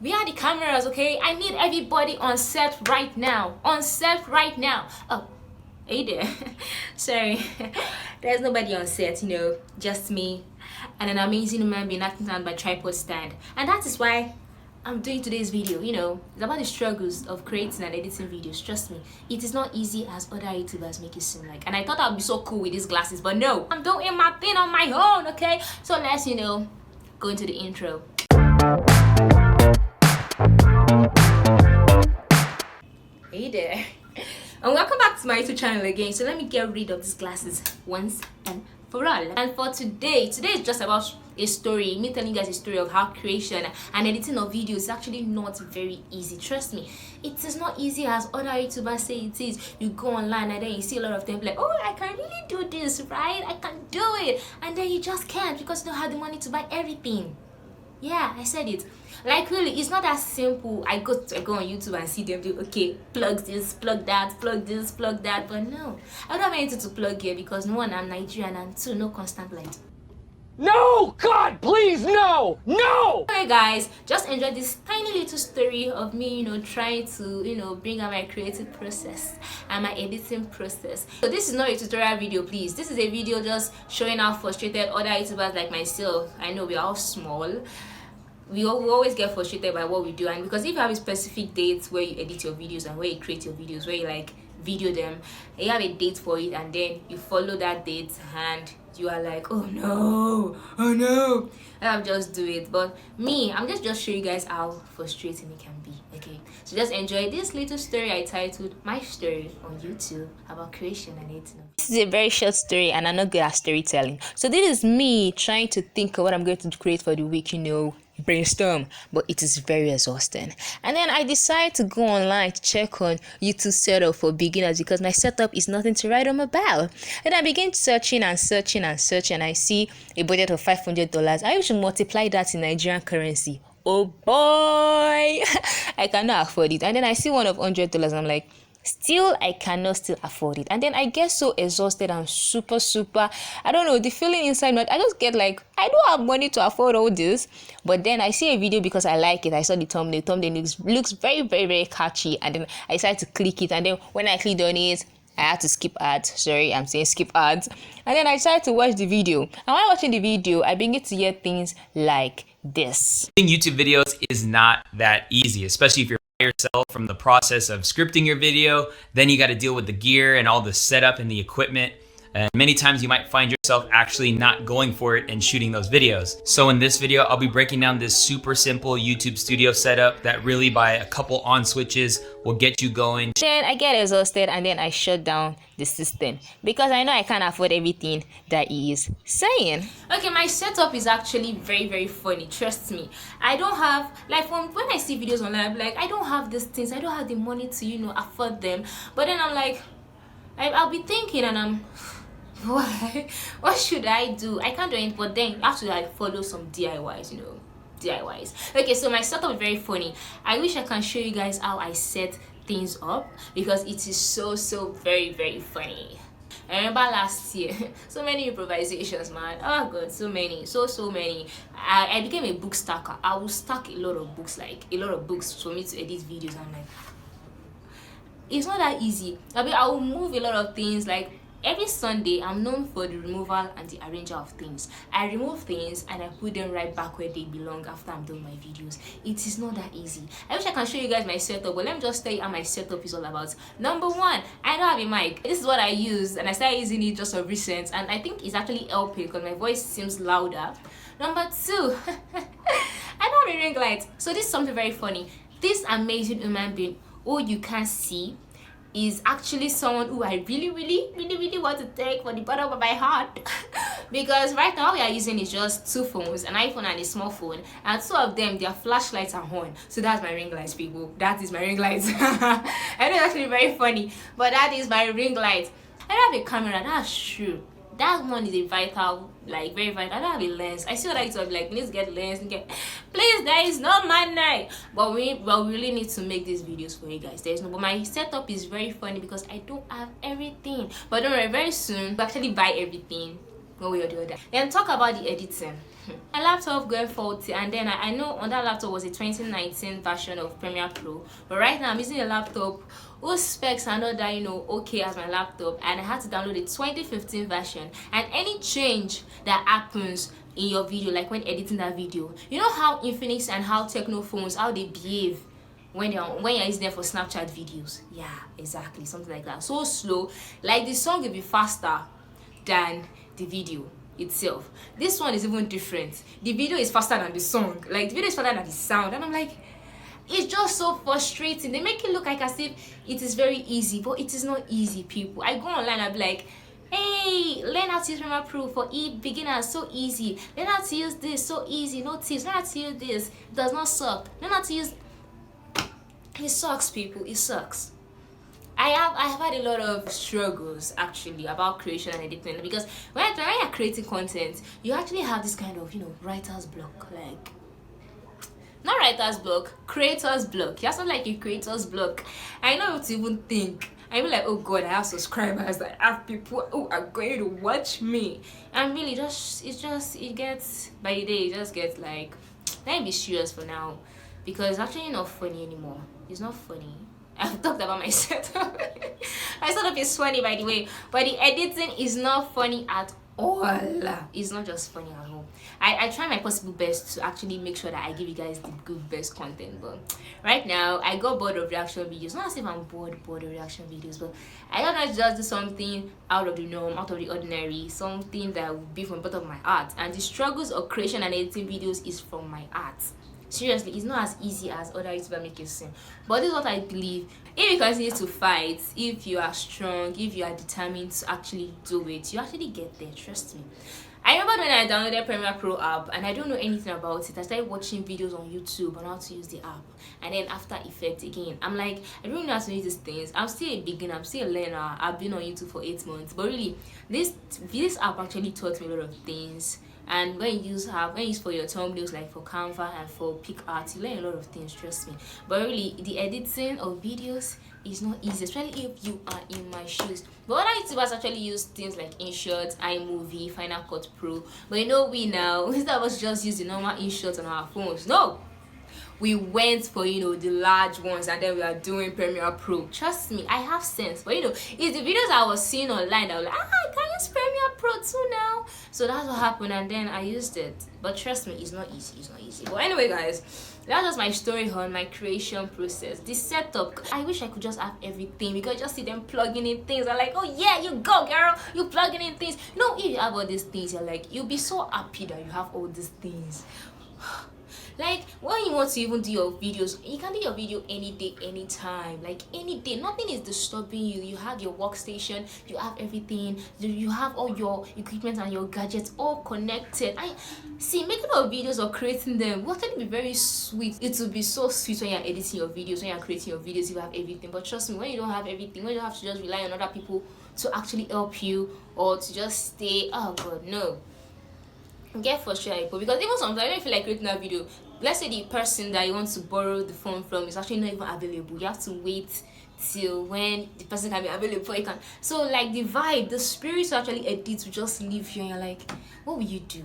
We are the cameras, okay? I need everybody on set right now. On set right now. Oh, hey there. Sorry. There's nobody on set, just me and an amazing human being acting on my tripod stand. And that is why I'm doing today's video. It's about the struggles of creating and editing videos. Trust me, it is not easy as other YouTubers make it seem like. And I thought I'd be so cool with these glasses, but no, I'm doing my thing on my own, okay? So let's, go into the intro. Hey there, and welcome back to my YouTube channel again. So let me get rid of these glasses once and for all. And for today is just about a story, me telling you guys a story of how creation and editing of videos is actually not very easy. Trust me, it is not easy as other YouTubers say it is. You go online and then you see a lot of them like, oh, I can really do this, right? I can do it, and then you just can't because you don't have the money to buy everything. Yeah, I said it. Like, really, it's not that simple. I go on YouTube and see them do, okay, plug this, plug that, plug this, plug that. But no, I don't have anything to plug here because one, I'm Nigerian, and two, no constant light. No! God, please, no! No! Okay, guys, just enjoy this tiny little story of me, trying to, bring out my creative process and my editing process. So this is not a tutorial video, please. This is a video just showing how frustrated other YouTubers like myself. I know we are all small. We always get frustrated by what we do, and because if you have a specific date where you edit your videos and where you create your videos, where you like video them, and you have a date for it, and then you follow that date and you are like, oh no, I'll just do it. But me, I'm just show you guys how frustrating it can be. Okay, so just enjoy this little story I titled My Story on YouTube about creation and editing. This is a very short story and I'm not good at storytelling, so this is me trying to think of what I'm going to create for the week, brainstorm, but it is very exhausting. And then I decided to go online to check on YouTube setup for beginners because my setup is nothing to write home about. And I began searching and I see a budget of $500. I should multiply that in Nigerian currency. Oh boy, I cannot afford it. And then I see one of $100. I'm like, still I cannot still afford it. And then I get so exhausted and super I don't know, the feeling inside me, I just get like, I don't have money to afford all this. But then I see a video because I like it. I saw the thumbnail looks very catchy, and then I decided to click it. And then when I clicked on it, I had to skip ads. Sorry, I'm saying skip ads. And then I decided to watch the video. And while watching the video, I began to hear things like this. YouTube videos is not that easy, especially if you're by yourself. From the process of scripting your video, then you got to deal with the gear and all the setup and the equipment. And many times you might find yourself actually not going for it and shooting those videos. So in this video, I'll be breaking down this super simple YouTube studio setup that really by a couple on switches will get you going. Then I get exhausted and then I shut down the system because I know I can't afford everything that he is saying. Okay, my setup is actually very funny. Trust me. I don't have, like, when I see videos online, I'm like, I don't have these things. I don't have the money to, afford them. But then I'm like, I'll be thinking and I'm, what should I do? I can't do it, but then I have to like follow some DIYs, DIYs. Okay, so my setup is very funny. I wish I can show you guys how I set things up because it is so very funny. I remember last year, so many improvisations, man. Oh god, so many, so many. I became a book stacker. I will stack a lot of books, like a lot of books for me to edit videos. I'm like, it's not that easy. I will move a lot of things. Like every Sunday, I'm known for the removal and the arranger of things. I remove things and I put them right back where they belong after I'm done my videos. It is not that easy. I wish I can show you guys my setup, but let me just tell you how my setup is all about. Number one, I don't have a mic. This is what I use, and I started using it just of recent, and I think it's actually helping because my voice seems louder. Number two, I don't have a ring light. So this is something very funny. This amazing human being who you can't see is actually someone who I really want to thank for the bottom of my heart because right now we are using is just two phones, an iPhone and a small phone, and two of them, their flashlights are on. So that's my ring light, people. That is my ring light. I know it's actually very funny, but that is my ring light. I don't have a camera, that's true. That one is a vital, like very vital. I don't have a lens. I see what I used to be like, let's get lens, please, there is no money. But we really need to make these videos for you guys. There is no, but my setup is very funny because I don't have everything. But don't worry, very soon we'll actually buy everything one way or the other. Then talk about the editing. My laptop got faulty, and then I know on that laptop was a 2019 version of Premiere Pro, but right now I'm using a laptop whose specs are not that okay as my laptop, and I had to download a 2015 version. And any change that happens in your video, like when editing that video, you know how Infinix and how Techno phones, how they behave when you're using them for Snapchat videos. Yeah, exactly, something like that. So slow, like the song will be faster than the video itself. This one is even different. The video is faster than the song, like the video is faster than the sound, and I'm like, it's just so frustrating. They make it look like as if it is very easy, but it is not easy, people. I go online, I'll be like, hey, learn how to use Premiere Pro for beginners, so easy. Learn how to use this, so easy, no tips. Learn how to use this, it does not suck. Learn how to use, it sucks, people, it sucks. I have had a lot of struggles actually about creation and editing, because when you're creating content, you actually have this kind of writer's block, like not writer's block, creator's block. You have something like a creator's block. I know what to even think. I be like, oh god, I have subscribers, I have people who are going to watch me, and really it gets, by the day it just gets like, let me be serious for now, because it's actually not funny anymore. It's not funny. I've talked about my setup. My setup is funny, by the way, but the editing is not funny at all. It's not just funny at all. I try my possible best to actually make sure that I give you guys the good best content, but right now I got bored of reaction videos. Not as if I'm bored of reaction videos, but I don't know, just do something out of the norm, out of the ordinary, something that will be from the bottom of my heart. And the struggles of creation and editing videos is from my heart. Seriously, it's not as easy as other YouTubers make it seem, but this is what I believe. If you continue to fight, if you are strong, if you are determined to actually do it, you actually get there, trust me. I remember when I downloaded Premiere Pro app and I don't know anything about it. I started watching videos on YouTube on how to use the app, and then After Effects again. I'm like, I don't know how to use these things. I'm still a beginner, I'm still a learner. I've been on YouTube for 8 months, but really this app actually taught me a lot of things. And when you use for your thumbnails, like for Canva and for PicArt, you learn a lot of things, trust me. But really, the editing of videos is not easy, especially if you are in my shoes. But other YouTubers actually use things like InShot, iMovie, Final Cut Pro. But we now, instead of us just use the normal InShot on our phones, no, we went for the large ones, and then we are doing Premiere Pro. Trust me, I have sense. But it's the videos I was seeing online that I was like, I can use Premiere Pro too now. So that's what happened, and then I used it. But trust me, it's not easy. But anyway, guys, that's just my story on my creation process. The setup, I wish I could just have everything, because just see them plugging in things. I'm like, oh yeah, you go girl, you plugging in things. If you have all these things, you're like, you'll be so happy that you have all these things. Like, when you want to even do your videos, you can do your video any day, anytime, like any day. Nothing is disturbing you. You have your workstation, you have everything, you have all your equipment and your gadgets all connected. I see, making your videos or creating them will actually be very sweet. It will be so sweet when you're editing your videos, when you're creating your videos, you have everything. But trust me, when you don't have everything, when you have to just rely on other people to actually help you, or to just stay, oh god, no, get frustrated. Because even sometimes I don't feel like creating that video. Let's say the person that you want to borrow the phone from is actually not even available. You have to wait till when the person can be available before you can. So like the vibe, the spirit to actually edit will just leave you, and you're like, what will you do?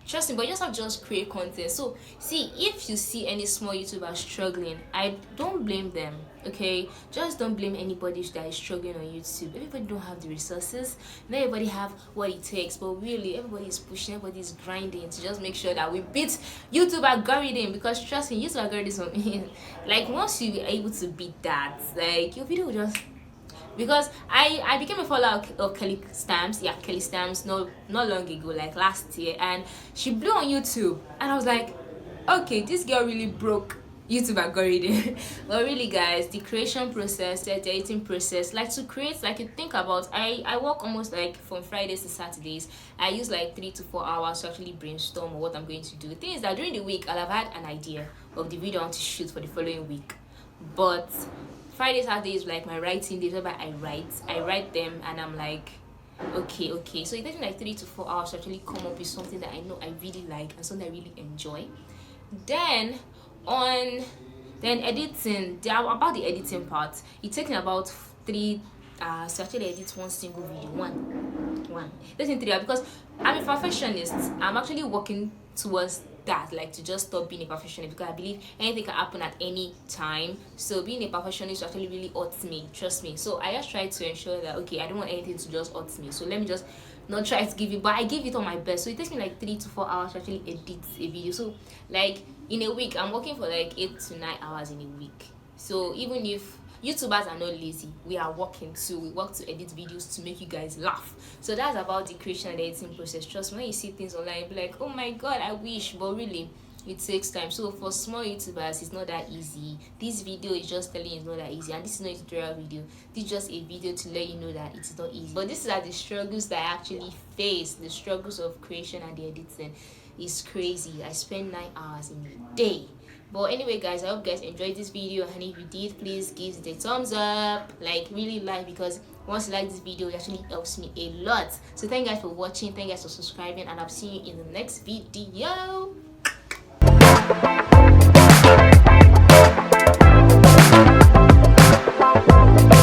Trust me, but you just have to just create content. So see, if you see any small YouTuber struggling, I don't blame them, okay? Just don't blame anybody that is struggling on YouTube. Everybody don't have the resources, not everybody have what it takes, but really everybody is pushing, everybody is grinding to just make sure that we beat YouTube algorithm. Because trust me, YouTube algorithm, like once you are able to beat that, like your video will just, because I became a follower of Kelly Stamps, not long ago, like last year, and she blew on YouTube, and I was like, okay, this girl really broke YouTube algorithm. But really, guys, the creation process, the editing process, like to create, like you think about, I work almost like from Fridays to Saturdays. I use like 3 to 4 hours to actually brainstorm what I'm going to do. The thing is that during the week I'll have had an idea of the video I want to shoot for the following week, but Friday, Saturday is like my writing days, whereby I write them, and I'm like, okay. So it takes me like 3 to 4 hours to actually come up with something that I know I really like and something I really enjoy. Then editing, about the editing part, it takes me about 3 hours to actually edit one single video. One. It takes me 3 hours because I'm a perfectionist. I'm actually working towards that, like to just stop being a perfectionist, because I believe anything can happen at any time. So being a perfectionist actually really hurts me, trust me. So I just try to ensure that okay, I don't want anything to just hurt me, so let me just not try to give it, but I give it on my best. So it takes me like 3 to 4 hours to actually edit a video. So like in a week I'm working for like 8 to 9 hours in a week. So even if YouTubers are not lazy, we are working, so we work to edit videos to make you guys laugh. So that's about the creation and the editing process. Trust me, when you see things online, be like, oh my god, I wish, but really it takes time. So for small YouTubers, it's not that easy. This video is just telling you it's not that easy, and this is not a tutorial video. This is just a video to let you know that it's not easy. But these are the struggles that I actually face. The struggles of creation and the editing is crazy. I spend 9 hours in a day. But anyway guys, I hope you guys enjoyed this video, and if you did, please give it a thumbs up, like really like, because once you like this video it actually helps me a lot. So thank you guys for watching, thank you guys for subscribing, and I'll see you in the next video.